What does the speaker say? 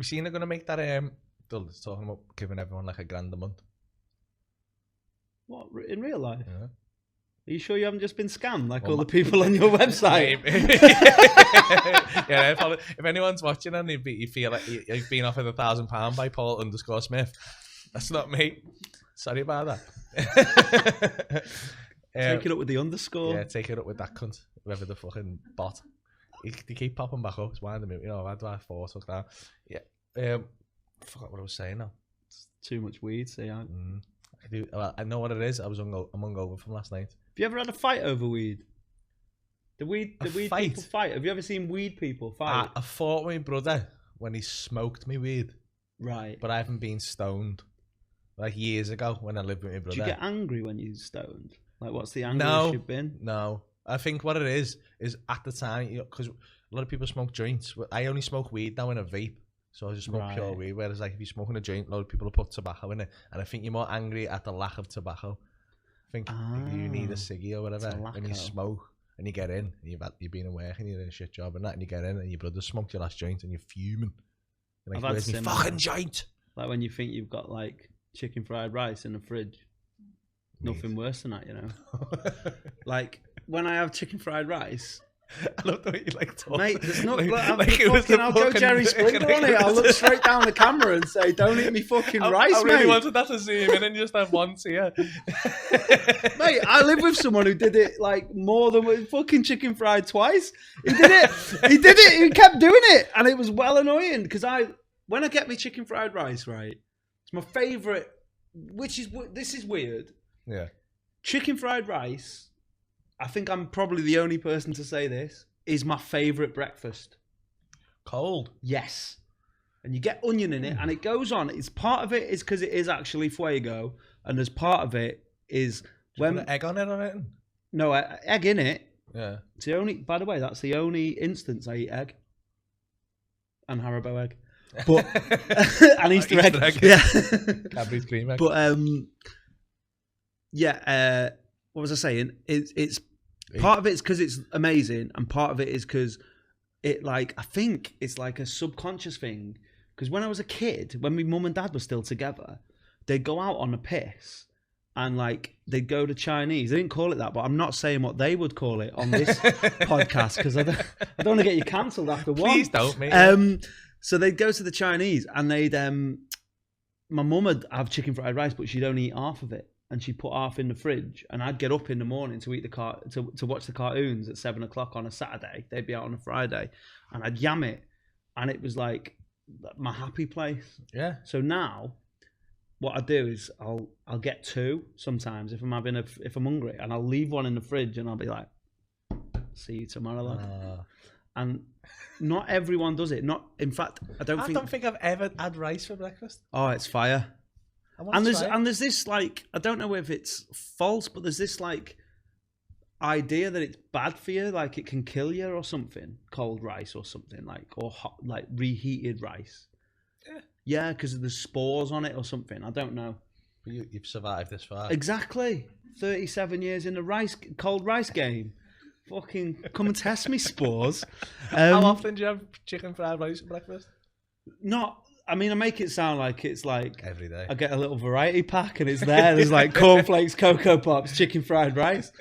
you seen they're gonna make that It's talking about giving everyone like $1,000 a month. What, in real life? Yeah. Are you sure you haven't just been scammed like all the people on your website? Yeah, if anyone's watching and you feel like you've been offered £1,000 by Paul_Smith, that's not me. Sorry about that. Take it up with the underscore. Yeah, take it up with that cunt, whoever the fucking bot. They keep popping back up. It's winding me. You know, I do have 4 took down. Yeah. Forgot what I was saying now. It's too much weed, see. I know what it is. I'm hungover from last night. Have you ever had a fight over weed? The weed fight? People fight. Have you ever seen weed people fight? I fought with my brother when he smoked me weed. Right. But I haven't been stoned. Like years ago when I lived with my brother. Do you get angry when you're stoned? Like, what's the angriest you've been? No. I think what it is at the time, because a lot of people smoke joints. I only smoke weed now in a vape. So I just smoke pure weed. Whereas like if you're smoking a joint, a lot of people will put tobacco in it. And I think you're more angry at the lack of tobacco. I think you need a ciggy or whatever. When you smoke and you get in, and you've been at work and you're in a shit job and that, and you get in and your brother smoked your last joint and you're fuming. You're like, where's my fucking joint? Like when you think you've got like chicken fried rice in the fridge. Nothing worse than that, you know. Like when I have chicken fried rice. I love the way you like talk. Mate, there's not I'll go Jerry Springer on it. I'll look straight down the camera and say, "Don't eat me fucking rice, I really mate." wanted that to zoom in and just have one tear. Mate, I live with someone who did it like more than fucking chicken fried twice. He did it. He kept doing it, and it was well annoying because when I get me chicken fried rice, right, it's my favourite. This is weird. Yeah, chicken fried rice. I think I'm probably the only person to say this, is my favourite breakfast. Cold? Yes. And you get onion in it, and it goes on. It's part of it is because it is actually fuego, and there's part of it is when put an egg on it or anything? No, egg in it. Yeah. It's the only. By the way, that's the only instance I eat egg and Haribo egg, but and Easter egg. Yeah. Cadbury's cream egg. But yeah. What was I saying? It's part of it's because it's amazing, and part of it is because it I think it's like a subconscious thing. Because when I was a kid, when my mum and dad were still together, they'd go out on a piss and they'd go to Chinese. They didn't call it that, but I'm not saying what they would call it on this podcast because I don't want to get you cancelled after one. Please don't, mate. So they'd go to the Chinese and they'd my mum would have chicken fried rice, but she'd only eat half of it. And she put half in the fridge, and I'd get up in the morning to eat to watch the cartoons at 7 o'clock on a Saturday. They'd be out on a Friday, and I'd yam it, and it was like my happy place. Yeah. So now, what I do is I'll get 2 sometimes if I'm hungry, and I'll leave one in the fridge, and I'll be like, "See you tomorrow, lad." And not everyone does it. In fact, I don't think I've ever had rice for breakfast. Oh, it's fire. And there's this I don't know if it's false, but there's this idea that it's bad for you, like it can kill you or something. Cold rice or something or hot, reheated rice. Yeah, because there's spores on it or something. I don't know. But you've survived this far. Exactly. 37 years in the cold rice game. Fucking come and test me, spores. How often do you have chicken fried rice for breakfast? I make it sound like it's every day. I get a little variety pack and it's there. There's cornflakes, Cocoa Pops, chicken fried rice.